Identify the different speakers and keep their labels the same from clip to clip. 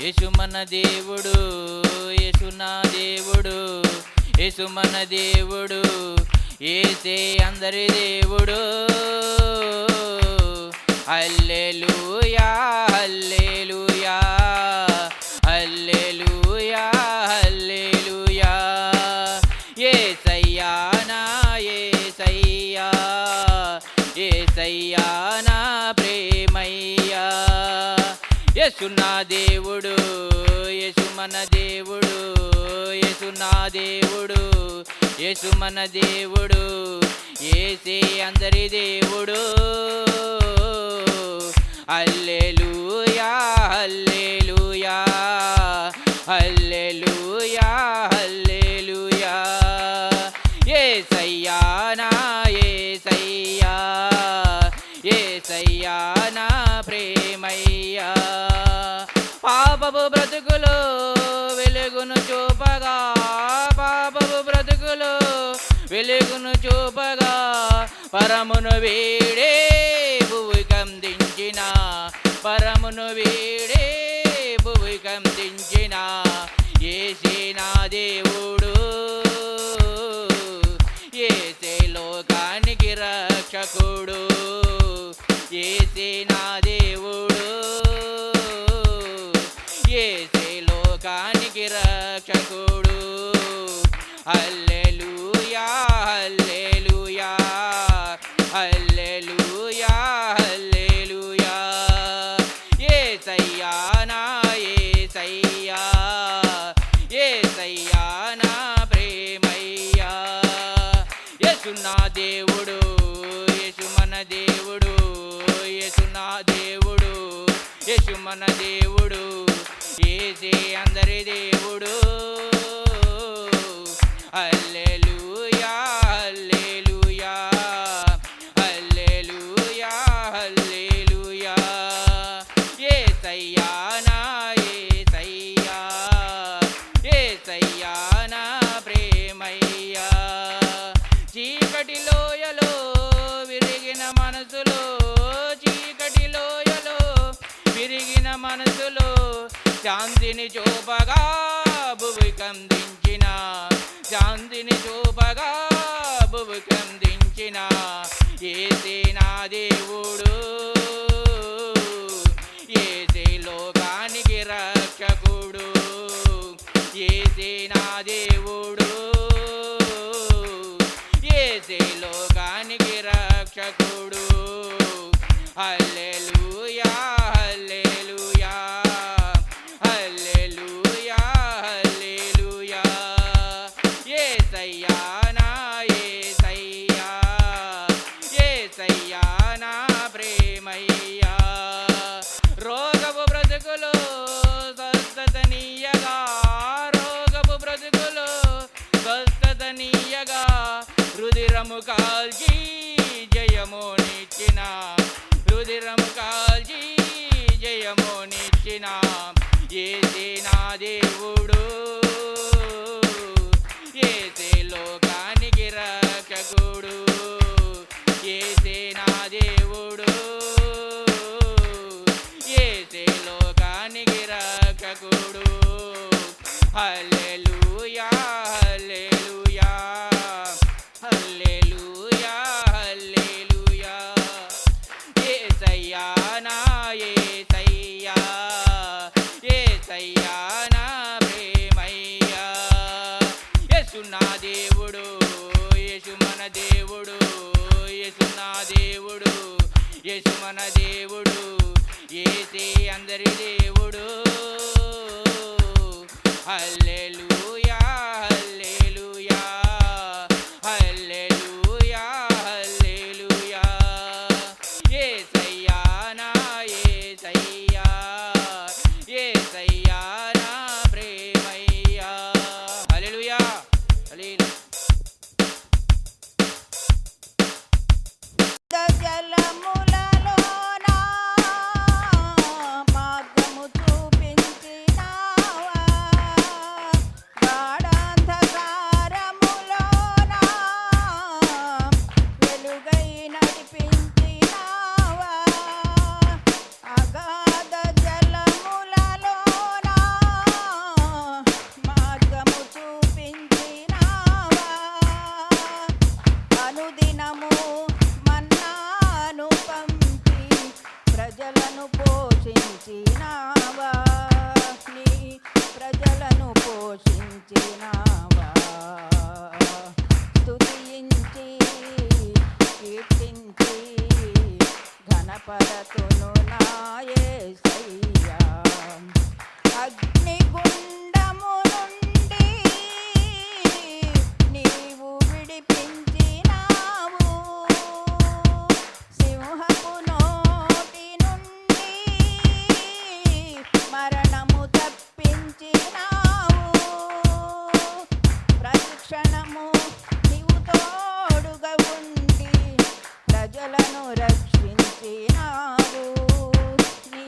Speaker 1: యేసు మన దేవుడు, యేసు నా దేవుడు, యేసు మన దేవుడు, యేసే అందరి దేవుడు. హల్లెలూయా హల్లెలూయా హల్లెలూయా హల్లెలూయా. యేసయ్యా నా యేసయ్యా, యేసయ్యా నా ప్రేమయ్యా. యేసు నా దేవుడు, యేసు మన దేవుడు, యేసు నా దేవుడు, యేసు మన దేవుడు, యేసే అందరి దేవుడు. హల్లెలూయా హల్లెలూయా హల్లెలూయా హల్లెలూయా. యేసయ్యా నా యేసయ్యా, యేసయ్యా నా ప్రేమయ్యా. పాపపు బ్రతుకులో వెలుగును చూపగా, పాపపు బ్రతుకులో వెలుగును చూపగా, పరమును వీడే భువి కందించిన, పరమును వీడే భువి కందించిన యేసే నా దేవుడు, యేసే లోకానికి రక్షకుడు, యేసే నా దేవుడు, యేసే లోకానికి రక్షకుడు. హల్లెలూయా హల్లెలూయా హల్లెలూయా హల్లెలూయా. యేసయ్యా నా యేసయ్యా, యేసయ్యా నా ప్రేమయ్యా. యేసు నా దేవుడు, యేసు మన దేవుడు, యేసు నా దేవుడు, యేసు మన దేవుడు, యేసే అందరి దేవుడు. హల్లెలూయా హల్లెలూయా హల్లెలూయా హల్లెలూయా. యేసయ్యా నా యేసయ్యా, యేసయ్యా నా ప్రేమయ్యా. చీకటి లోయలో విరిగిన మనసులో, చీకటి లోయలో విరిగిన మనసులో శాంతిని చూపగా భువి కందించిన, శాంతిని చూపగా భువి కందించిన యేసే నా దేవుడు, యేసే లోకానికి రక్షకుడు, యేసే నా దేవుడు, యేసే లోకానికి రక్షకుడు. హల్లెలూయా హల్లెలూయా హల్లెలూయా హల్లెలూయా. యేసయ్యా నా యేసయ్యా, యేసయ్యా నా ప్రేమయ్యా. రోగపు బ్రతుకులో స్వస్థతనీయగా, రోగపు బ్రతుకులో స్వస్థతనీయగా, రుధిరము కాల్చి జయమునిచ్చిన, రుధిరము కాల్చి జయమునిచ్చిన యేసే నా దేవుడు, యేసే లోకానికి రక్షకుడు, యేసే నా దేవుడు, యేసే లోకానికి రక్షకుడు. హల్లెలూయా హల్లెలూయా హల్లెలూయా హల్లెలూయా. యేసయ్యా నా యేసయ్యా, యేసయ్యా నా ప్రేమయ్యా. యేసు నా దేవుడు, యేసు మన దేవుడు, యేసు నా దేవుడు, యేసు మన దేవుడు, యేసే అందరి దేవుడు. హల్లెలూయా హల్లెలూయా హల్లెలూయా హల్లెలూయా. యేసయ్యా నా యేసయ్యా, యేసయ్యా నా ప్రేమయ్యా. హల్లెలూయా హల్లెలూయా.
Speaker 2: జలములలోనా మార్గము చూపించినావా, పోషించినావా. స్తుతించి కీర్తించి ఘనపరతును నా యేసయ్యా. అగ్నిగుండము నుండి నీవు విడిపించినావు, సింహపు నోటి నుండి మరణము తప్పించినావు. ప్రతిక్షణము నీవు తోడుగా ఉండి ప్రజలను రక్షించినావు, నీ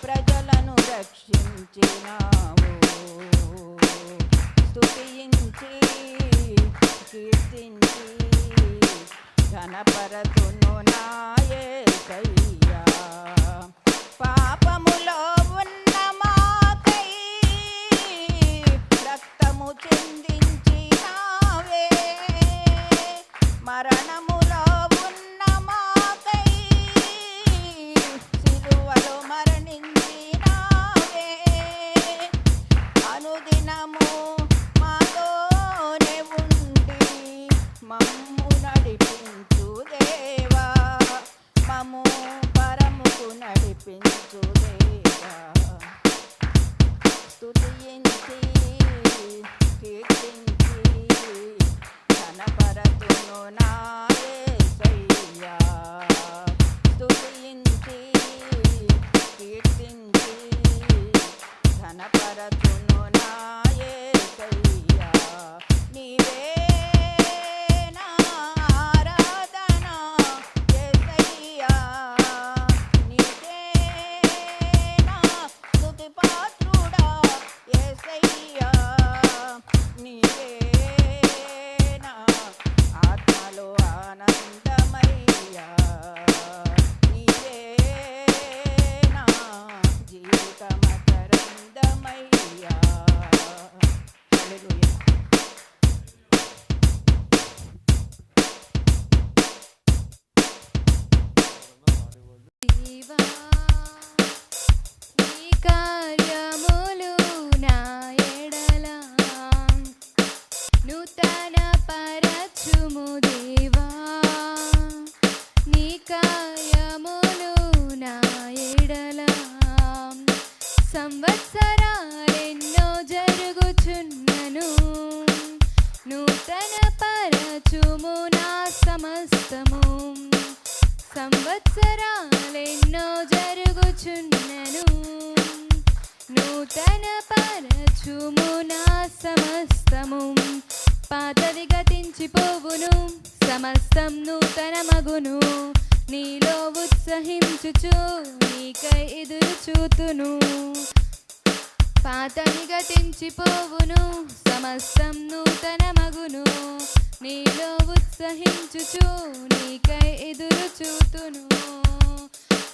Speaker 2: ప్రజలను రక్షించినావు. స్తుతించి కీర్తించి ఘనపరతును నా యేసయ్యా. పాపములో ఉన్న మాకై రక్తము చిందించినావే, మరణములో ఉన్న మాకై సిలువలో మరణించినావే. అనుదినము మాతోనే ఉండి మమ్ము నడిపించు దేవా, మమ్ము పరముకు నడిపించు దేవా. స్తుతించి కీర్తించి ఘనపరతును నా యేసయ్యా. స్తుతించి కీర్తించి ఘనపరతును నా యేసయ్యా. నీవే నా ఆరాధన యేసయ్యా, నీకే నా స్తుతి పాత్రుడా యేసయ్యా. నీవే నా ఆత్మలో ఆనందమయ్యా, నీవే నా జీవితమకరందమయ్యా. హల్లెలూయా.
Speaker 3: దేవా నీ కార్యములు నా ఎడల నూతన పరచుము దేవా. నీ కార్యములు నా ఎడల సంవత్సరాలెన్నో జరుగుచున్నను, నూతన పరచుము నా సమస్తము. సంవత్సరాలెన్నో జరుగుచున్నను, నూతన పరచుము నా సమస్తము. పాతది గతించిపోవును, సమస్తం నూతన మగును. నీలో ఉత్సహించుచు నీకై ఎదురు చూతును. పాతది గతించిపోవును, సమస్తం నూతన మగును. నీలో ఉత్సహించుచు నీకై ఎదురు చూతును.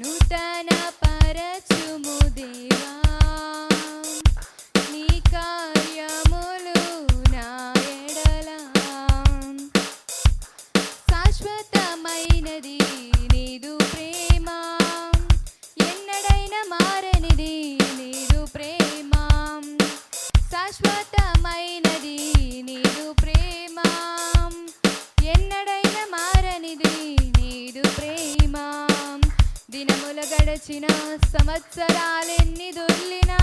Speaker 3: నూతన పరచుము దేవా, నీ కార్యములు నా ఎడల. శాశ్వతమైనది నీదు ప్రేమ, ఎన్నడైనా మారనిది నీదు ప్రేమ. శాశ్వతమైనది నీదు ప్రేమ, ఎన్నడైనా మారనిది నీదు ప్రేమ. దినముల గడచిన సంవత్సరాలెన్ని దొర్లినా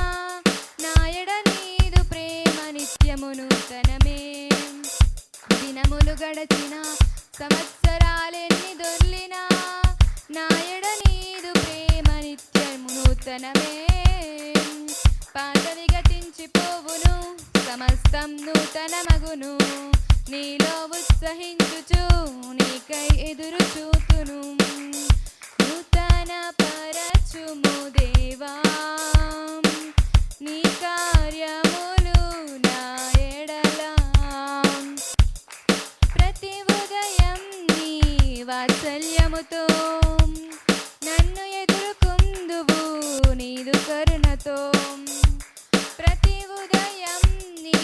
Speaker 3: నాయడ నీదు ప్రేమ నిత్యము నూతనమే. దినములు గడచిన సంవత్సరాలెన్ని దొర్లినా నాయడ నీదు ప్రేమ నిత్యము నూతనమే. పాతది గతించిపోవును, సమస్తం నూతన మగును. నీలో ఉత్సహించుచు నీకై ఎదురు చూతును. నూతన పరచుము దేవా, నీ కార్యములు నా ఎడల. ప్రతి ఉదయం నీ వాత్సల్యముతో నన్ను ఎదుర్కొందువు నీదు కరుణతో. ప్రతి ఉదయం నీ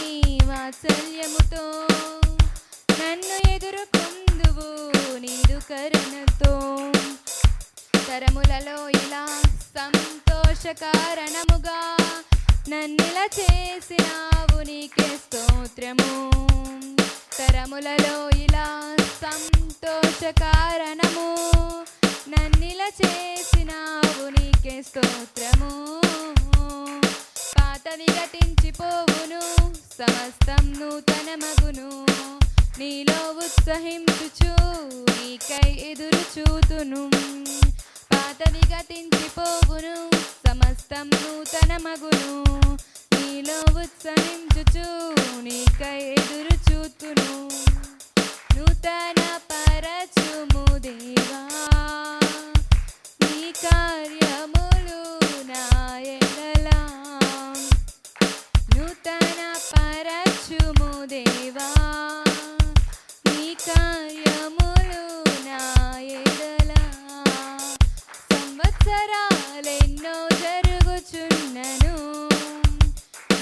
Speaker 3: వాత్సల్యముతో నన్ను ఎదుర్కొందువు నీదు కరుణతో. తరములలో ఇలా సంతోషకారణముగా నన్నిలా చేసినావు నీకే స్తోత్రము. తరములలో ఇలా సంతోషకారణము, నన్నిలా చేసినావు నీకే స్తోత్రము. పాతవి గతించిపోవును, సమస్తం నూతన మగును. నీలో ఉత్సహించుచు నీకై ఎదురు చూతును. పాతవి గతించిపోవును, సమస్తం నూతన మగును. నీలో ఉత్సహించుచు నీకై ఎదురు చూతును. నూతన పరచుము దేవా నీ కార్యములు నా ఎడల. నూతన పరచుము దేవా నీ కార్యములు నా ఎడల. సంవత్సరాలెన్నో జరుగుచున్నను,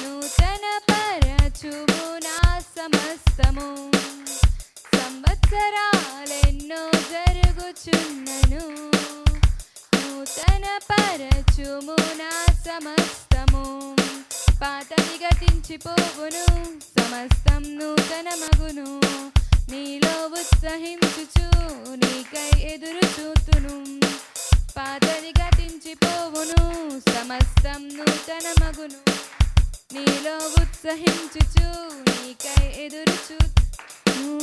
Speaker 3: నూతన పరచుము నా సమస్తము. సంవత్సరాలెన్నో జరుగుచున్నను, నూతన పరచుము నా సమస్తము. పాతవి గతించిపోవును, సమస్తం నూతన మగును. నీలో ఉత్సహించుచు నీకై ఎదురు చూతును. పాతవి గతించిపోవును, సమస్తం నూతన మగును. నీలో ఉత్సహించుచు నీకై ఎదురు చూతును.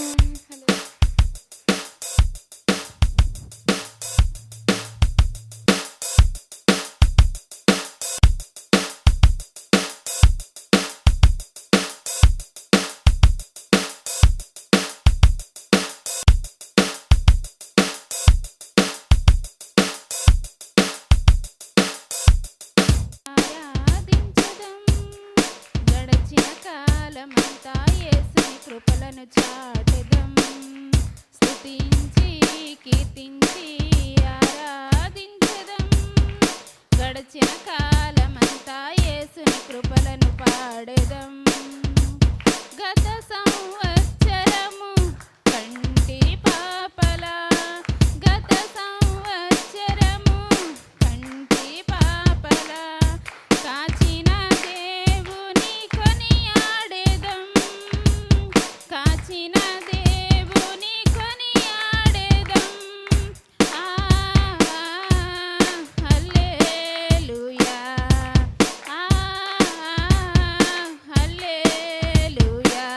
Speaker 2: ఆరాధించుదాం, గడచిన కాలమంతా యేసుని కృపలను చాటెదం. స్తుతించి కీర్తించి ఆరాధించుదాం, గడచిన కాలమంతా యేసుని కృపలను పాడెదం. గత సంవత్సరము కంటి పాపలా, గత సంవత్సరము కంటి పాపలా కాచిన దేవుని కొనియాడెదం. కాచిన దేవుని కొనియాడెదం. హల్లెలూయా, హల్లెలూయా.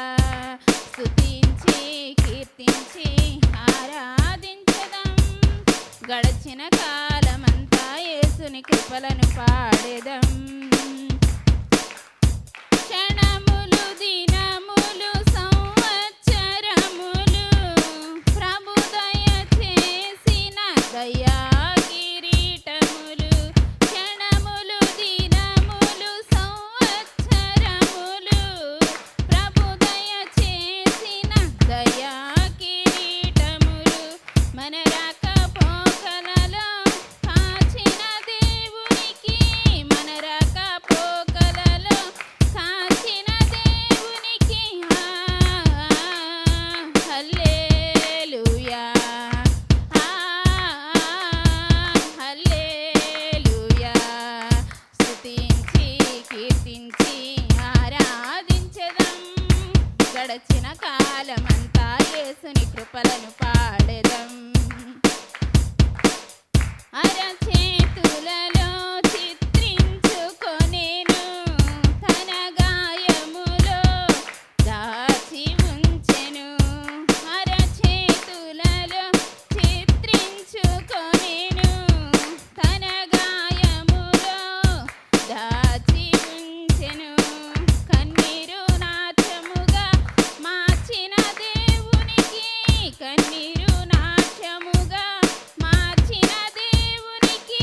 Speaker 2: స్తుతించి కీర్తించి ఆరాధించదం, గడచిన కాలమంతా యేసుని కృపలను పాడెదం. క్షణములు దినములు సంవత్సరములు ప్రభు దయ చేసిన దయా కిరీటములు. క్షణములు దినములు సంవత్సరములు ప్రభు దయ చేసిన దయా కిరీటములు. మన రాకపోకలలో కాచిన దేవునికి, మన రాకపోకలలో కాచిన దేవునికి హల్లెలూయా, హల్లెలూయా. స్తుతించి కీర్తించి ఆరాధించెదం, గడచిన కాలమంతా యేసుని కృపలను పాడెదం. అరచేతులలో చిత్రించుకొనెను, తన గాయములో దాచి ఉంచెను. అరచేతులలో చిత్రించుకొనెను, తన గాయములో దాచి ఉంచెను. కన్నీరు నాట్యముగా మార్చిన దేవునికి, కన్నీరు నాట్యముగా మార్చిన దేవునికి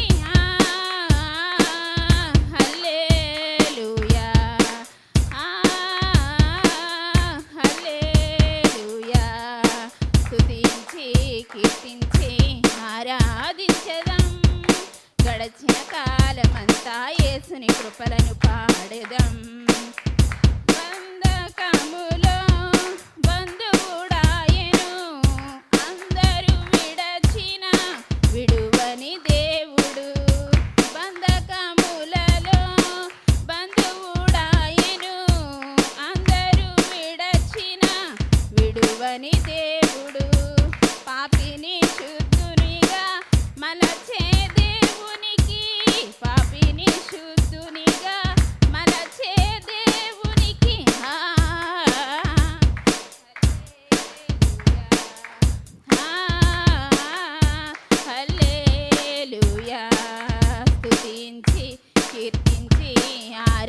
Speaker 2: హల్లెలూయా, హల్లెలూయా. స్తుతించి కీర్తించి ఆరాధించెదం, గడచిన కాలమంతా యేసుని కృపలను పాడెదం. బంధకములో బంధువుడాయెను, అందరూ విడచిన విడువని దేవుడు. బంధకములలో బంధువు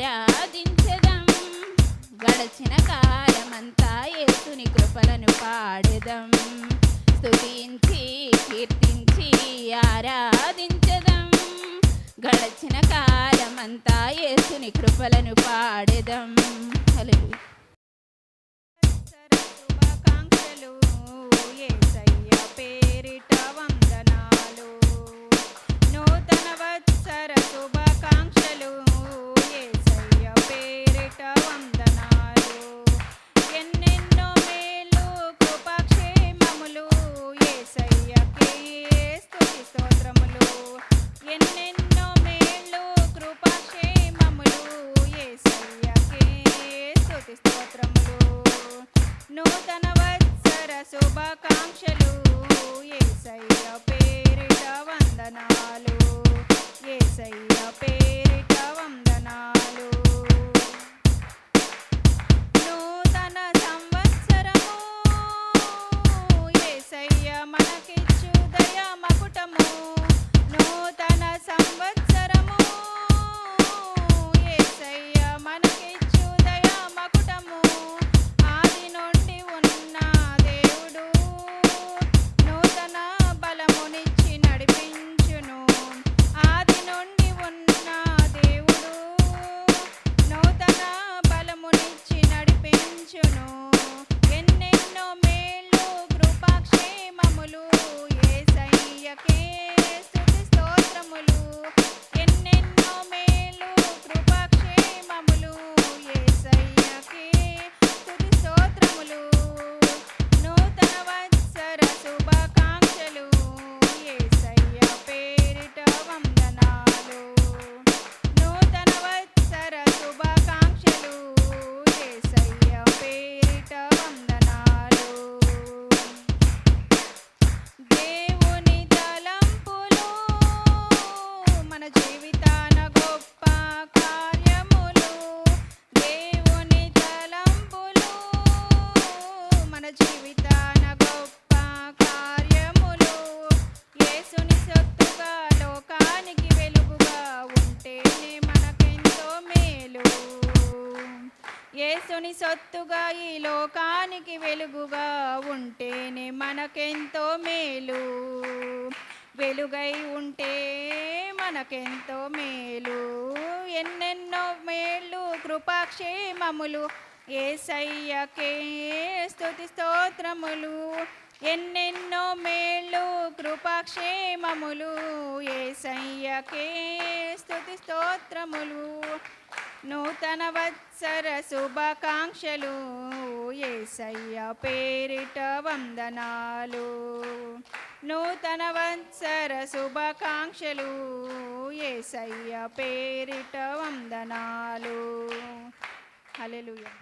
Speaker 2: ఆరాధించదం గడచిన కాలమంతా యేసుని కృపలను పాడెదం స్తుతించి కీర్తించి ఆరాధించదం గడచిన కాలమంతా యేసుని కృపలను పాడెదం హల్లెలూయా
Speaker 4: శుభాకాంక్షలు యేసయ్య పేరిట వందనాలు నూతన వత్సర శుభాకాంక్షలు యేసయ్య పేరిట వందనాలు ఎన్నెన్నో మేలు కృపాక్షేమములు యేసయ్యకే స్తుతి స్తోత్రములు ఎన్నెన్నో మేలు కృపాక్షేమములు యేసయ్యకే స్తుతి స్తోత్రములు నూతన వత్సర శుభాకాంక్షలు యేసయ్య పేరిట వందనాలు యేసయ్య పేరిట వందనాలు నూతన సంవత్సరము యేసయ్య మనకిచ్చు దయా మకుటము నూతన సంవత్సరము యేసయ్య మనకిచ్చు దయా మకుటము ఆది నుండి ఉన్న దేవుడు నూతన బలమునిచ్చి నడిపించును ఆది నుండి ఉన్న దేవుడు నూతన బలమునిచ్చి నడిపించును ఎన్నెన్నో మేలు కృపాక్షేమములు యేసయ్యకే స్తుతి స్తోత్రములు ఎన్నెన్నో మేలు కృపాక్షేమములు యేసయ్యకే స్తుతి స్తోత్రములు నూతన వత్సర శుభాకాంక్షలు యేసయ్య పేరిట వందనాలు నూతన వత్సర శుభాకాంక్షలు యేసయ్య పేరిట వందనాలు దేవుని తలంపులు మన జీవితాన గొప్ప కార్యములు దేవుని తలంపులు మన జీవితాన గొప్ప కార్యములు యేసుని సొత్తుగా లోకానికి వెలుగుగా ఉంటేనే మనకెంతో మేలు యేసుని సొత్తుగా ఈ లోకానికి వెలుగుగా ఉంటేనే మనకెంతో మేలు వెలుగై ఉంటే మనకెంతో మేలు ఎన్నెన్నో మేలు కృపాక్షేమములు యేసయ్యకే స్తుతి స్తోత్రములు ఎన్నెన్నో మేలు కృపాక్షేమములు యేసయ్యకే స్తుతి స్తోత్రములు నూతన వత్సర శుభాకాంక్షలు యేసయ్య పేరిట వందనాలు నూతన వత్సర శుభాకాంక్షలు యేసయ్య పేరిట వందనాలు హల్లెలూయా